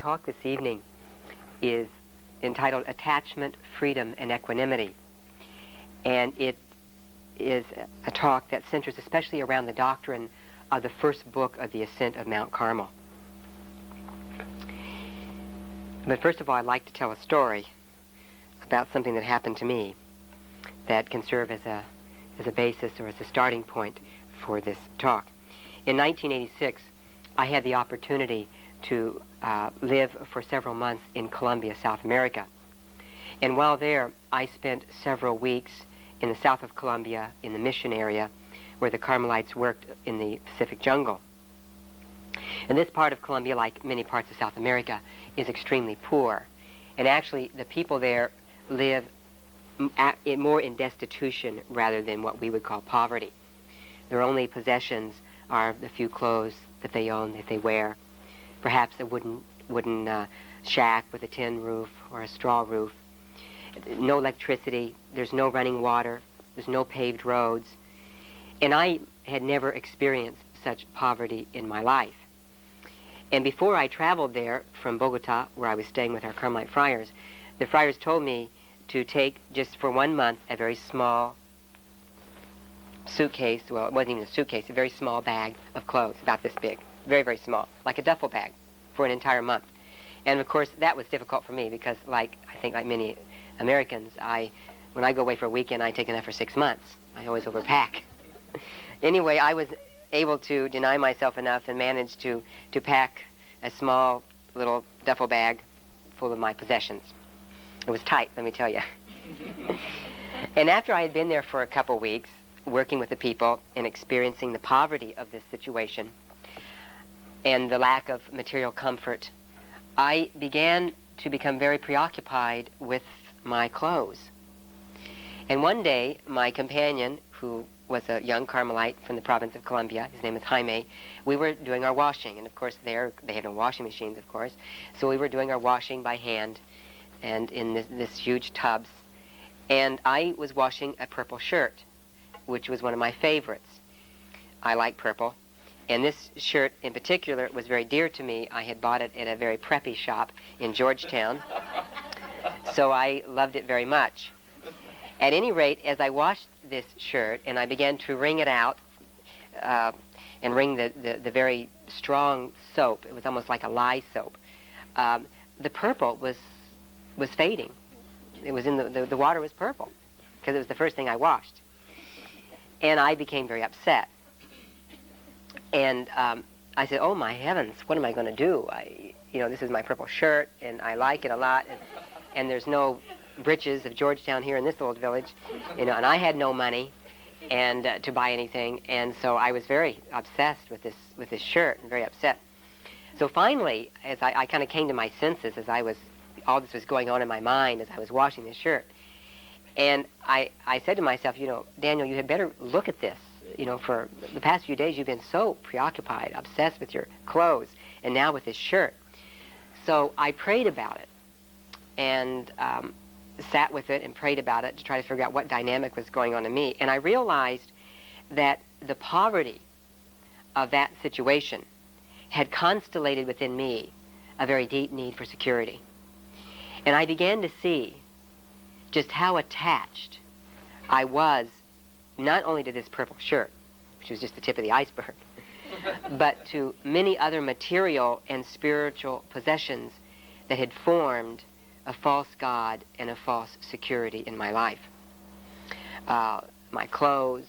talk this evening is entitled Attachment, Freedom, and Equanimity. And it is a talk that centers especially around the doctrine of the first book of the Ascent of Mount Carmel. But first of all, I'd like to tell a story about something that happened to me that can serve as a basis or as a starting point for this talk. In 1986, I had the opportunity to live for several months in Colombia, South America. And while there, I spent several weeks in the south of Colombia, in the mission area, where the Carmelites worked in the Pacific jungle. And this part of Colombia, like many parts of South America, is extremely poor. And actually, the people there live more in destitution rather than what we would call poverty. Their only possessions are the few clothes that they own, that they wear, perhaps a wooden shack with a tin roof or a straw roof. No electricity, there's no running water, there's no paved roads. And I had never experienced such poverty in my life. And before I traveled there from Bogota, where I was staying with our Carmelite friars, the friars told me to take, just for 1 month, a very small suitcase. Well, it wasn't even a suitcase, a very small bag of clothes, about this big, very, very small, like a duffel bag, for an entire month. And of course, that was difficult for me because, I think like many Americans, when I go away for a weekend, I take enough for 6 months. I always overpack. Anyway, I was able to deny myself enough and managed to pack a small little duffel bag full of my possessions. It was tight, let me tell you. And after I had been there for a couple weeks, working with the people and experiencing the poverty of this situation and the lack of material comfort, I began to become very preoccupied with my clothes. And one day, my companion, who was a young Carmelite from the province of Colombia, his name is Jaime, we were doing our washing. And of course, they had no washing machines, of course. So we were doing our washing by hand and in this huge tubs. And I was washing a purple shirt, which was one of my favorites. I like purple. And this shirt in particular was very dear to me. I had bought it at a very preppy shop in Georgetown. So I loved it very much. At any rate, as I washed this shirt and I began to wring it out and wring the very strong soap, it was almost like a lye soap, the purple was fading. It was in the water was purple because it was the first thing I washed. And I became very upset. And I said, oh my heavens, what am I going to do? This is my purple shirt and I like it a lot. And there's no britches of Georgetown here in this old village, and I had no money and to buy anything, and so I was very obsessed with this shirt and very upset. So finally, as I kind of came to my senses as all this was going on in my mind as I was washing this shirt, and I said to myself, Daniel, you had better look at this. For the past few days you've been so preoccupied, obsessed with your clothes, and now with this shirt. So I prayed about it and sat with it and prayed about it to try to figure out what dynamic was going on in me. And I realized that the poverty of that situation had constellated within me a very deep need for security. And I began to see just how attached I was not only to this purple shirt, which was just the tip of the iceberg, but to many other material and spiritual possessions that had formed a false God and a false security in my life. My clothes,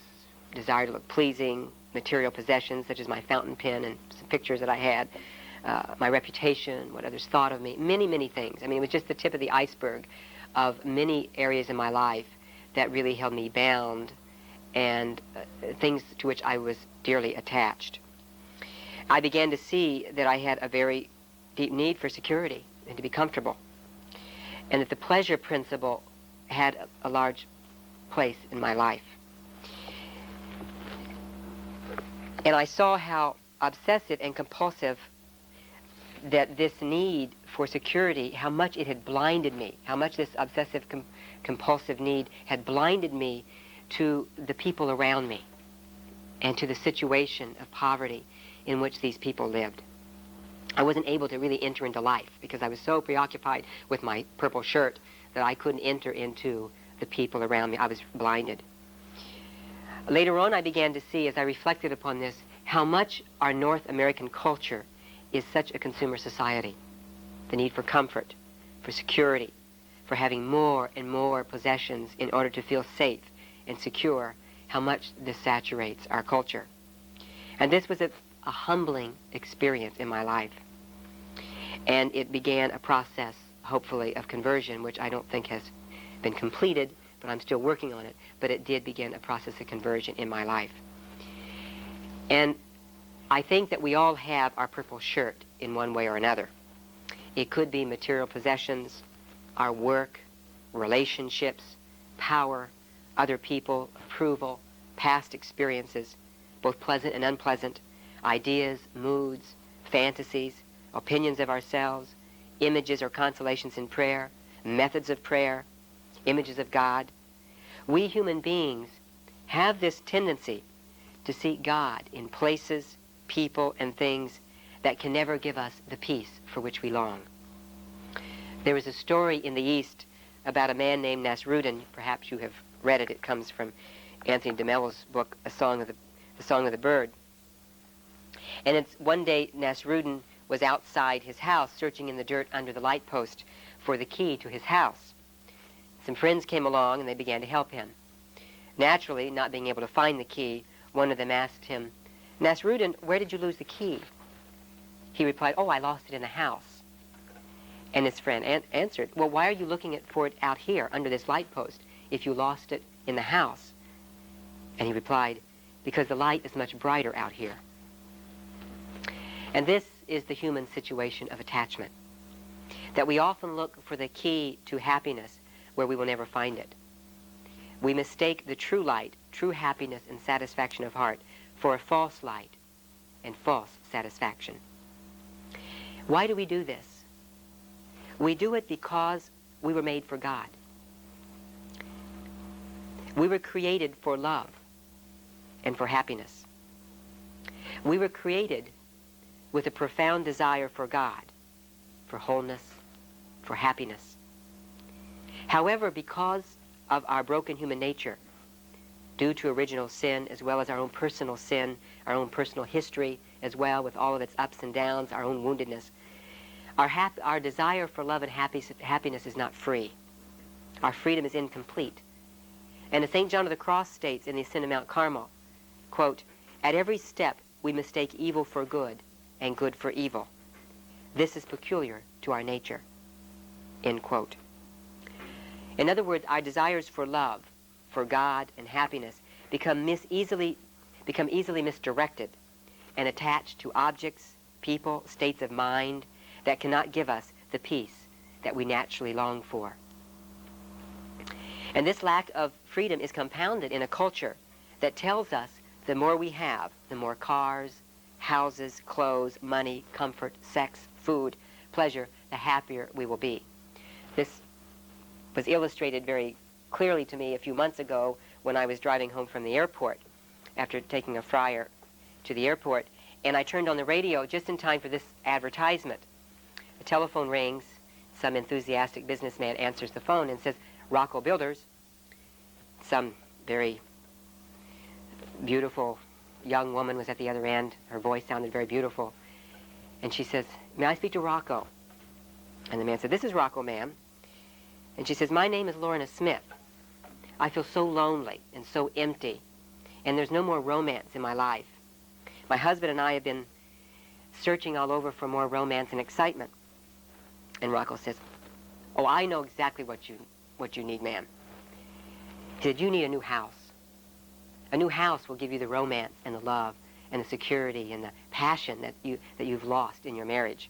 desire to look pleasing, material possessions such as my fountain pen and some pictures that I had, my reputation, what others thought of me, many, many things. It was just the tip of the iceberg of many areas in my life that really held me bound and things to which I was dearly attached. I began to see that I had a very deep need for security and to be comfortable, and that the pleasure principle had a large place in my life. And I saw how obsessive and compulsive that this need for security, how much it had blinded me, how much this obsessive compulsive need had blinded me to the people around me and to the situation of poverty in which these people lived. I wasn't able to really enter into life because I was so preoccupied with my purple shirt that I couldn't enter into the people around me. I was blinded. Later on, I began to see, as I reflected upon this, how much our North American culture is such a consumer society. The need for comfort, for security, for having more and more possessions in order to feel safe and secure, how much this saturates our culture. And this was a humbling experience in my life. And it began a process, hopefully, of conversion, which I don't think has been completed, but I'm still working on it. But it did begin a process of conversion in my life. And I think that we all have our purple shirt in one way or another. It could be material possessions, our work, relationships, power, other people, approval, past experiences, both pleasant and unpleasant, ideas, moods, fantasies, opinions of ourselves, images or consolations in prayer, methods of prayer, images of God. We human beings have this tendency to seek God in places, people, and things that can never give us the peace for which we long. There is a story in the East about a man named Nasruddin. Perhaps you have read it. It comes from Anthony de Mello's book, The Song of the Bird. And it's one day Nasruddin was outside his house searching in the dirt under the light post for the key to his house. Some friends came along and they began to help him. Naturally, not being able to find the key, one of them asked him, "Nasruddin, where did you lose the key?" He replied, "Oh, I lost it in the house." And his friend answered, "Well, why are you looking for it out here under this light post if you lost it in the house?" And he replied, "Because the light is much brighter out here." And this is the human situation of attachment, that we often look for the key to happiness where we will never find it. We mistake the true light, true happiness and satisfaction of heart for a false light and false satisfaction. Why do we do this? We do it because we were made for God. We were created for love and for happiness. We were created with a profound desire for God, for wholeness, for happiness. However, because of our broken human nature, due to original sin, as well as our own personal sin, our own personal history, as well with all of its ups and downs, our own woundedness, our desire for love and happiness is not free. Our freedom is incomplete. And as St. John of the Cross states in the Ascent of Mount Carmel, quote, "At every step we mistake evil for good and good for evil. This is peculiar to our nature," end quote. In other words, our desires for love, for God and happiness become easily misdirected and attached to objects, people, states of mind that cannot give us the peace that we naturally long for. And this lack of freedom is compounded in a culture that tells us the more we have, the more cars, houses, clothes, money, comfort, sex, food, pleasure, the happier we will be. This was illustrated very clearly to me a few months ago when I was driving home from the airport after taking a friar to the airport, and I turned on the radio just in time for this advertisement. The telephone rings. Some enthusiastic businessman answers the phone and says, "Rocco Builders." Some very beautiful young woman was at the other end. Her voice sounded very beautiful. And she says, "May I speak to Rocco?" And the man said, "This is Rocco, ma'am." And she says, "My name is Lorna Smith. I feel so lonely and so empty, and there's no more romance in my life. My husband and I have been searching all over for more romance and excitement." And Rocco says, "Oh, I know exactly what you need, ma'am." He said, "You need a new house. A new house will give you the romance and the love and the security and the passion that you've lost in your marriage."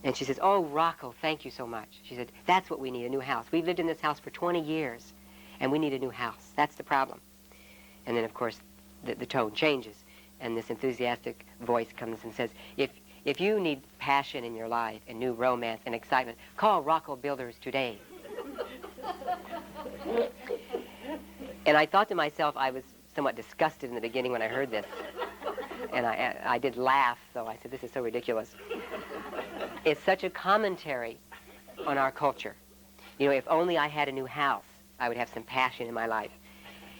And she says, "Oh, Rocco, thank you so much." She said, "That's what we need, a new house. We've lived in this house for 20 years, and we need a new house. That's the problem." And then, of course, the tone changes, and this enthusiastic voice comes and says, If you need passion in your life and new romance and excitement, call Rocco Builders today." And I thought to myself, I was somewhat disgusted in the beginning when I heard this. And I did laugh, so I said, "This is so ridiculous." It's such a commentary on our culture. You know, if only I had a new house, I would have some passion in my life.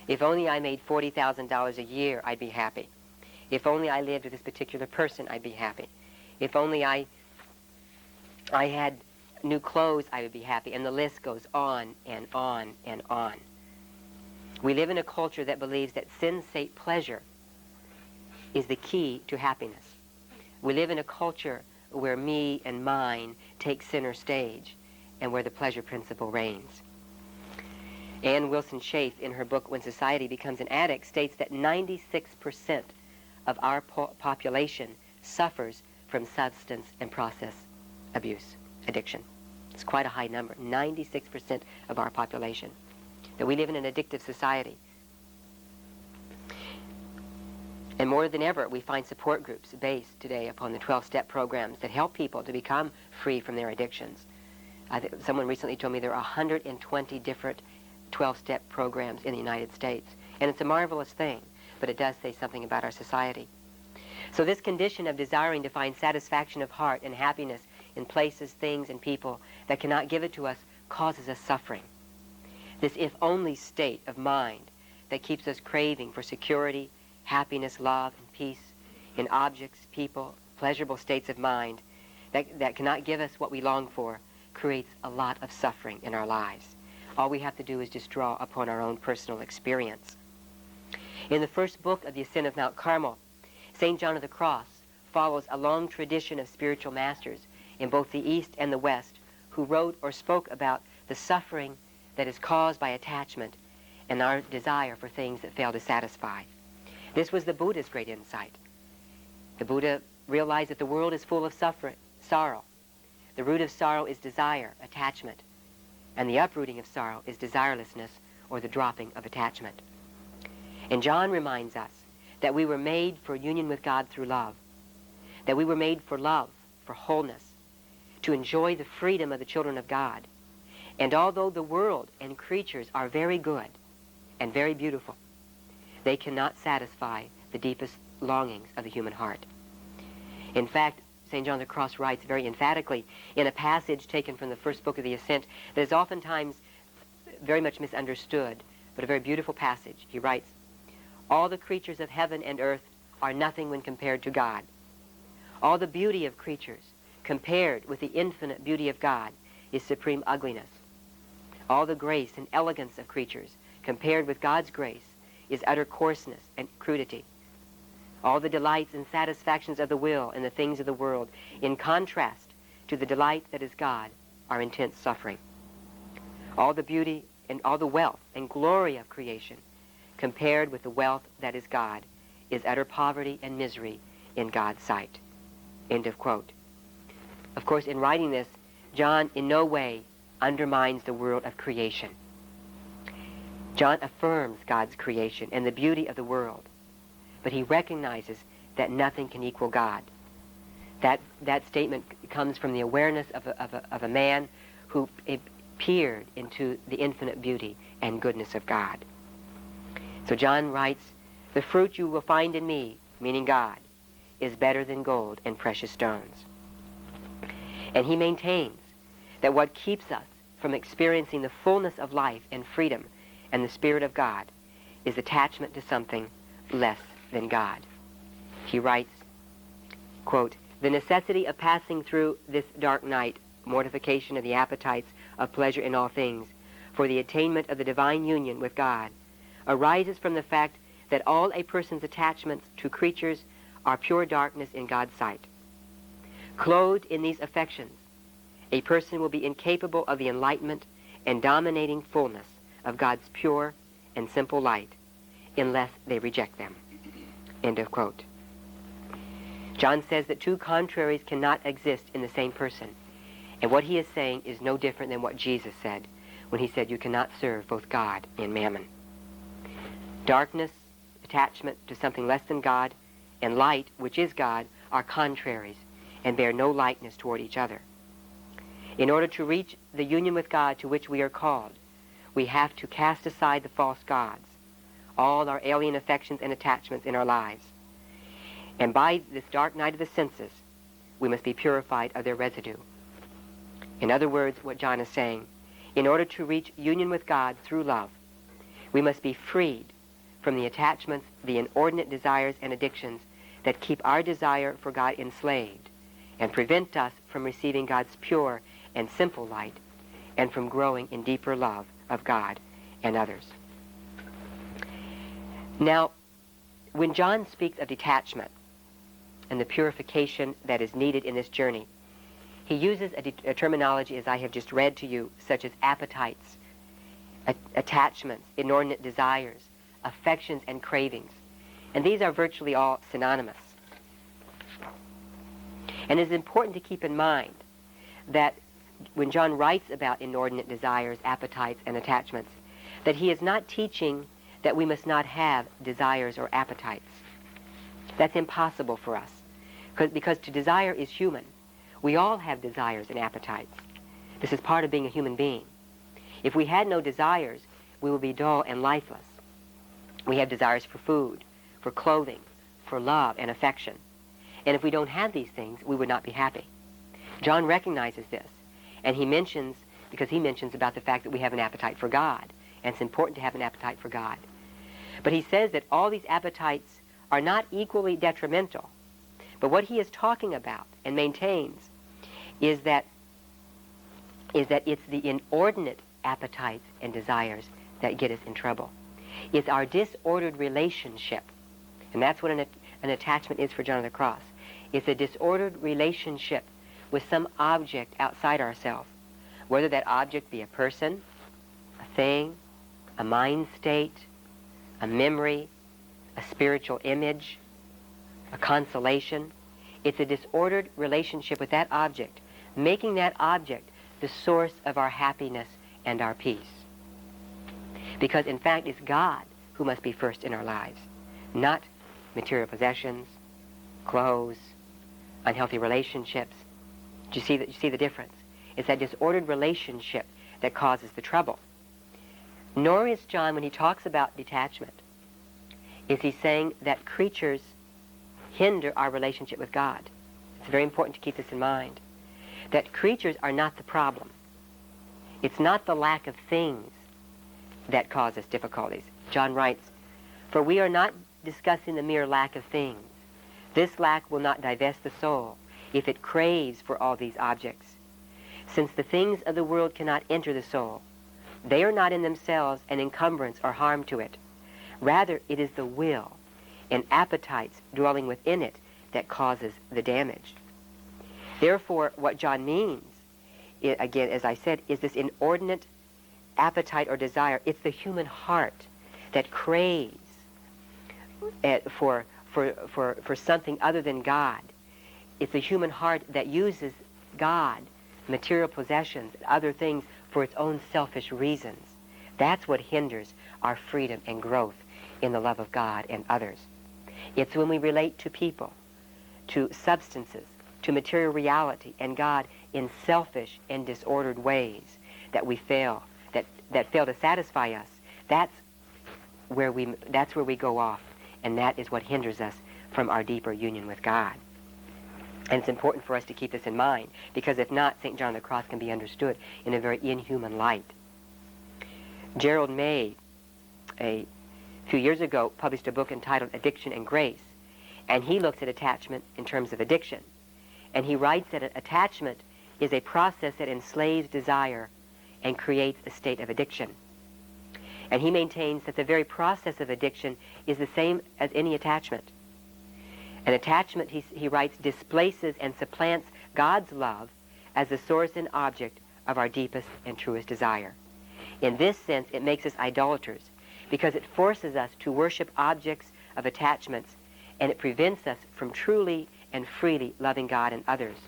If only I made $40,000 a year, I'd be happy. If only I lived with this particular person, I'd be happy. If only I had new clothes, I would be happy. And the list goes on and on and on. We live in a culture that believes that sensate pleasure is the key to happiness. We live in a culture where me and mine take center stage and where the pleasure principle reigns. Ann Wilson Schaaf, in her book When Society Becomes an Addict, states that 96% of our population suffers from substance and process abuse, addiction. It's quite a high number, 96% of our population. That we live in an addictive society. And more than ever, we find support groups based today upon the 12-step programs that help people to become free from their addictions. Someone recently told me there are 120 different 12-step programs in the United States. And it's a marvelous thing, but it does say something about our society. So this condition of desiring to find satisfaction of heart and happiness in places, things, and people that cannot give it to us causes us suffering. This if-only state of mind that keeps us craving for security, happiness, love, and peace in objects, people, pleasurable states of mind that cannot give us what we long for creates a lot of suffering in our lives. All we have to do is just draw upon our own personal experience. In the first book of the Ascent of Mount Carmel, St. John of the Cross follows a long tradition of spiritual masters in both the East and the West who wrote or spoke about the suffering that is caused by attachment and our desire for things that fail to satisfy. This was the Buddha's great insight. The Buddha realized that the world is full of suffering, sorrow. The root of sorrow is desire, attachment, and the uprooting of sorrow is desirelessness, or the dropping of attachment. And John reminds us that we were made for union with God through love, that we were made for love, for wholeness, to enjoy the freedom of the children of God. And although the world and creatures are very good and very beautiful, they cannot satisfy the deepest longings of the human heart. In fact, St. John of the Cross writes very emphatically in a passage taken from the first book of the Ascent that is oftentimes very much misunderstood, but a very beautiful passage. He writes, "All the creatures of heaven and earth are nothing when compared to God. All the beauty of creatures compared with the infinite beauty of God is supreme ugliness. All the grace and elegance of creatures compared with God's grace is utter coarseness and crudity. All the delights and satisfactions of the will and the things of the world, in contrast to the delight that is God, are intense suffering. All the beauty and all the wealth and glory of creation, compared with the wealth that is God, is utter poverty and misery in God's sight." End of quote. Of course, in writing this, John in no way undermines the world of creation. John affirms God's creation and the beauty of the world, but he recognizes that nothing can equal God. That statement comes from the awareness of a man who peered into the infinite beauty and goodness of God. So John writes, "The fruit you will find in me," meaning God, "is better than gold and precious stones." And he maintains that what keeps us from experiencing the fullness of life and freedom and the Spirit of God is attachment to something less than God. He writes, quote, "The necessity of passing through this dark night, mortification of the appetites of pleasure in all things, for the attainment of the divine union with God, arises from the fact that all a person's attachments to creatures are pure darkness in God's sight. Clothed in these affections, a person will be incapable of the enlightenment and dominating fullness of God's pure and simple light unless they reject them." End of quote. John says that two contraries cannot exist in the same person, and what he is saying is no different than what Jesus said when he said you cannot serve both God and mammon. Darkness, attachment to something less than God, and light, which is God, are contraries and bear no likeness toward each other. In order to reach the union with God to which we are called, we have to cast aside the false gods, all our alien affections and attachments in our lives. And by this dark night of the senses, we must be purified of their residue. In other words, what John is saying, in order to reach union with God through love, we must be freed from the attachments, the inordinate desires and addictions that keep our desire for God enslaved and prevent us from receiving God's pure and simple light and from growing in deeper love of God and others. Now, when John speaks of detachment and the purification that is needed in this journey, he uses a terminology, as I have just read to you, such as appetites, attachments, inordinate desires, affections, and cravings. And these are virtually all synonymous. And it's important to keep in mind that when John writes about inordinate desires, appetites, and attachments, that he is not teaching that we must not have desires or appetites. That's impossible for us, because to desire is human. We all have desires and appetites. This is part of being a human being. If we had no desires, we would be dull and lifeless. We have desires for food, for clothing, for love and affection. And if we don't have these things, we would not be happy. John recognizes this, and he mentions about the fact that we have an appetite for God, and it's important to have an appetite for God. But he says that all these appetites are not equally detrimental. But what he is talking about and maintains is that it's the inordinate appetites and desires that get us in trouble. It's our disordered relationship. And that's what an attachment is for John of the Cross. It's a disordered relationship with some object outside ourselves, whether that object be a person, a thing, a mind state, a memory, a spiritual image, a consolation. It's a disordered relationship with that object, making that object the source of our happiness and our peace. Because in fact, it's God who must be first in our lives, not material possessions, clothes, unhealthy relationships. Do you see the difference? It's that disordered relationship that causes the trouble. Nor is John, when he talks about detachment, is he saying that creatures hinder our relationship with God. It's very important to keep this in mind, that creatures are not the problem. It's not the lack of things that cause us difficulties. John writes, "For we are not discussing the mere lack of things. This lack will not divest the soul if it craves for all these objects. Since the things of the world cannot enter the soul, they are not in themselves an encumbrance or harm to it. Rather, it is the will and appetites dwelling within it that causes the damage." Therefore, what John means, again, as I said, is this inordinate appetite or desire. It's the human heart that craves for something other than God. It's the human heart that uses God, material possessions, other things for its own selfish reasons. That's what hinders our freedom and growth in the love of God and others. It's when we relate to people, to substances, to material reality and God in selfish and disordered ways that we fail, that fail to satisfy us. That's where we go off, and that is what hinders us from our deeper union with God. And it's important for us to keep this in mind, because if not, St. John of the Cross can be understood in a very inhuman light. Gerald May, a few years ago, published a book entitled Addiction and Grace, and he looks at attachment in terms of addiction. And he writes that attachment is a process that enslaves desire and creates a state of addiction. And he maintains that the very process of addiction is the same as any attachment. An attachment, he writes, displaces and supplants God's love as the source and object of our deepest and truest desire. In this sense, it makes us idolaters, because it forces us to worship objects of attachments, and it prevents us from truly and freely loving God and others.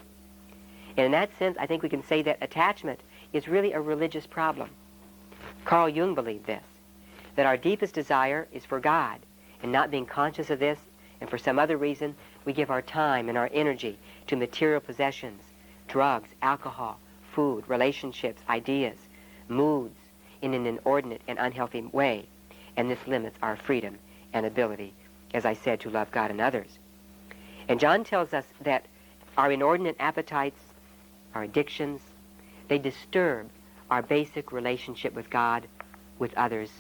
And in that sense, I think we can say that attachment is really a religious problem. Carl Jung believed this, that our deepest desire is for God, and not being conscious of this, and for some other reason, we give our time and our energy to material possessions, drugs, alcohol, food, relationships, ideas, moods, in an inordinate and unhealthy way. And this limits our freedom and ability, as I said, to love God and others. And John tells us that Our inordinate appetites, our addictions, they disturb our basic relationship with God, with others,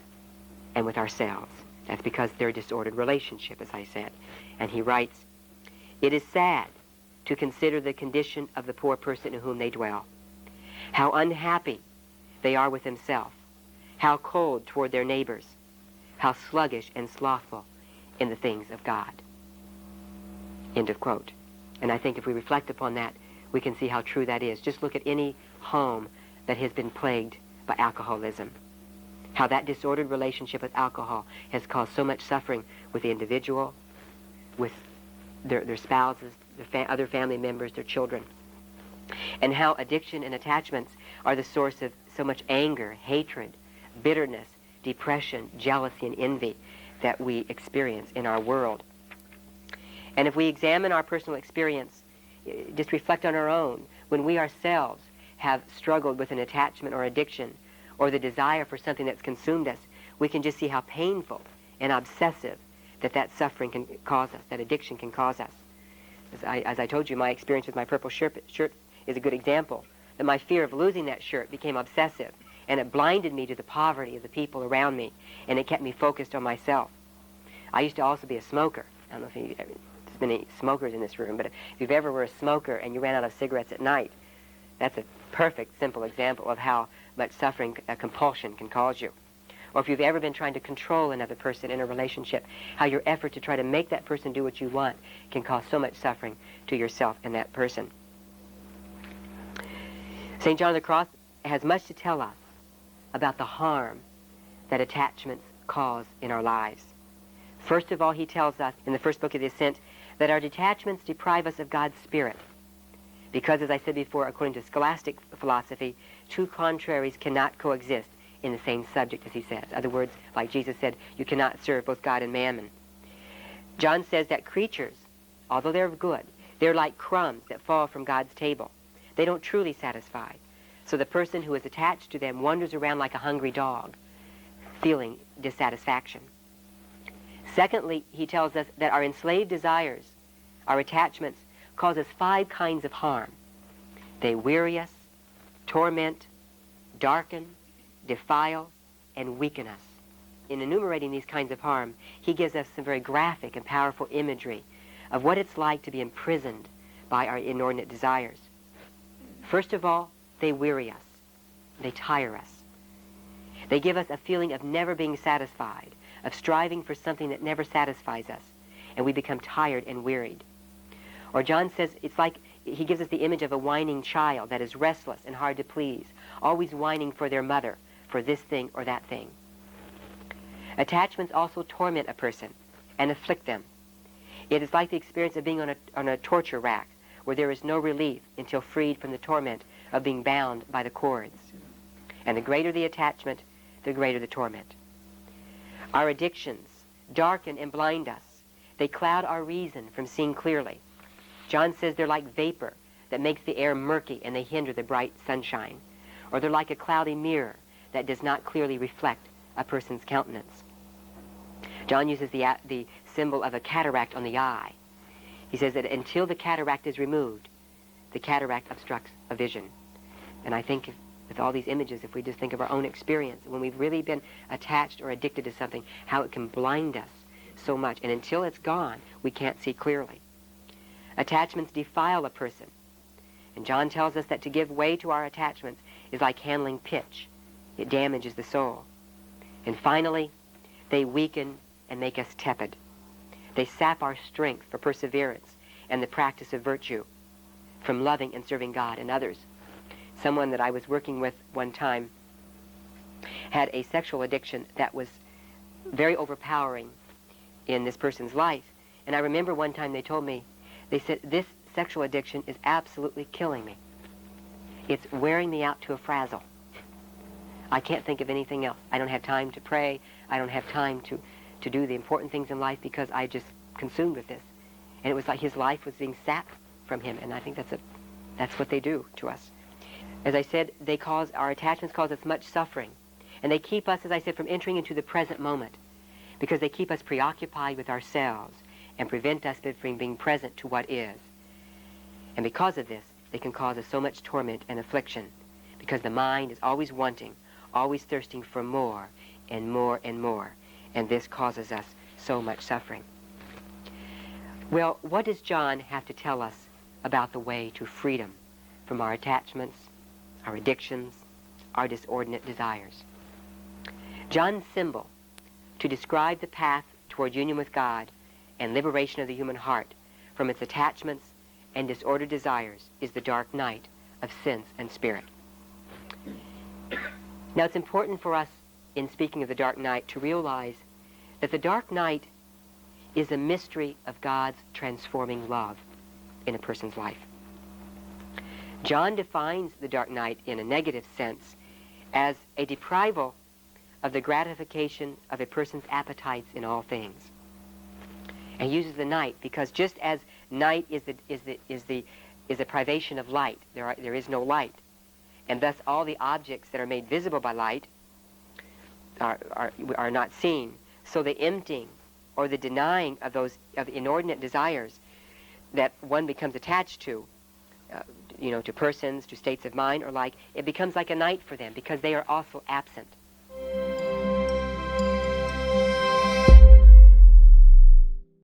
and with ourselves. That's because they're a disordered relationship, as I said. And he writes, "It is sad to consider the condition of the poor person in whom they dwell. How unhappy they are with themselves, how cold toward their neighbors, how sluggish and slothful in the things of God." End of quote. And I think if we reflect upon that, we can see how true that is. Just look at any home that has been plagued by alcoholism. How that disordered relationship with alcohol has caused so much suffering with the individual, with their spouses, their other family members, their children. And how addiction and attachments are the source of so much anger, hatred, bitterness, depression, jealousy, and envy that we experience in our world. And if we examine our personal experience, just reflect on our own, when we ourselves have struggled with an attachment or addiction or the desire for something that's consumed us, we can just see how painful and obsessive that suffering can cause us, that addiction can cause us. As I told you, my experience with my purple shirt is a good example, that my fear of losing that shirt became obsessive, and it blinded me to the poverty of the people around me, and it kept me focused on myself. I used to also be a smoker. I don't know if there's been any smokers in this room, but if you've ever were a smoker and you ran out of cigarettes at night, that's a perfect, simple example of how much suffering a compulsion can cause you. Or if you've ever been trying to control another person in a relationship, how your effort to try to make that person do what you want can cause so much suffering to yourself and that person. St. John of the Cross has much to tell us about the harm that attachments cause in our lives. First of all, he tells us in the first book of the Ascent that our detachments deprive us of God's Spirit. Because, as I said before, according to scholastic philosophy, two contraries cannot coexist in the same subject, as he says. In other words, like Jesus said, you cannot serve both God and mammon. John says that creatures, although they're good, they're like crumbs that fall from God's table. They don't truly satisfy. So the person who is attached to them wanders around like a hungry dog, feeling dissatisfaction. Secondly, he tells us that our enslaved desires, our attachments, cause us 5 kinds of harm. They weary us, torment, darken, defile, and weaken us. In enumerating these kinds of harm, he gives us some very graphic and powerful imagery of what it's like to be imprisoned by our inordinate desires. First of all, they weary us. They tire us. They give us a feeling of never being satisfied, of striving for something that never satisfies us, and we become tired and wearied. Or John says it's like he gives us the image of a whining child that is restless and hard to please, always whining for their mother, for this thing or that thing. Attachments also torment a person and afflict them. It is like the experience of being on a torture rack, where there is no relief until freed from the torment of being bound by the cords. And the greater the attachment, the greater the torment. Our addictions darken and blind us. They cloud our reason from seeing clearly. John says they're like vapor that makes the air murky and they hinder the bright sunshine. Or they're like a cloudy mirror that does not clearly reflect a person's countenance. John uses the symbol of a cataract on the eye. He says that until the cataract is removed, the cataract obstructs a vision. And I think with all these images, if we just think of our own experience, when we've really been attached or addicted to something, how it can blind us so much. And until it's gone, we can't see clearly. Attachments defile a person. And John tells us that to give way to our attachments is like handling pitch. It damages the soul. And finally, they weaken and make us tepid. They sap our strength for perseverance and the practice of virtue, from loving and serving God and others. Someone that I was working with one time had a sexual addiction that was very overpowering in this person's life. And I remember one time they told me, they said, this sexual addiction is absolutely killing me. It's wearing me out to a frazzle. I can't think of anything else. I don't have time to pray. I don't have time to do the important things in life because I just consumed with this. And it was like his life was being sapped from him. And I think that's what they do to us. As I said, our attachments cause us much suffering. And they keep us, as I said, from entering into the present moment because they keep us preoccupied with ourselves and prevent us from being present to what is. And because of this, they can cause us so much torment and affliction, because the mind is always wanting, always thirsting for more and more and more, and this causes us so much suffering. Well, what does John have to tell us about the way to freedom from our attachments, our addictions, our disordinate desires? John's symbol to describe the path toward union with God and liberation of the human heart from its attachments and disordered desires is the dark night of sense and spirit. Now, it's important for us, in speaking of the dark night, to realize that the dark night is a mystery of God's transforming love in a person's life. John defines the dark night in a negative sense as a deprival of the gratification of a person's appetites in all things. And he uses the night because just as night is a privation of light, there is no light, and thus all the objects that are made visible by light are not seen. So the emptying or the denying of those of inordinate desires that one becomes attached to, to persons, to states of mind, or like, it becomes like a night for them because they are also absent.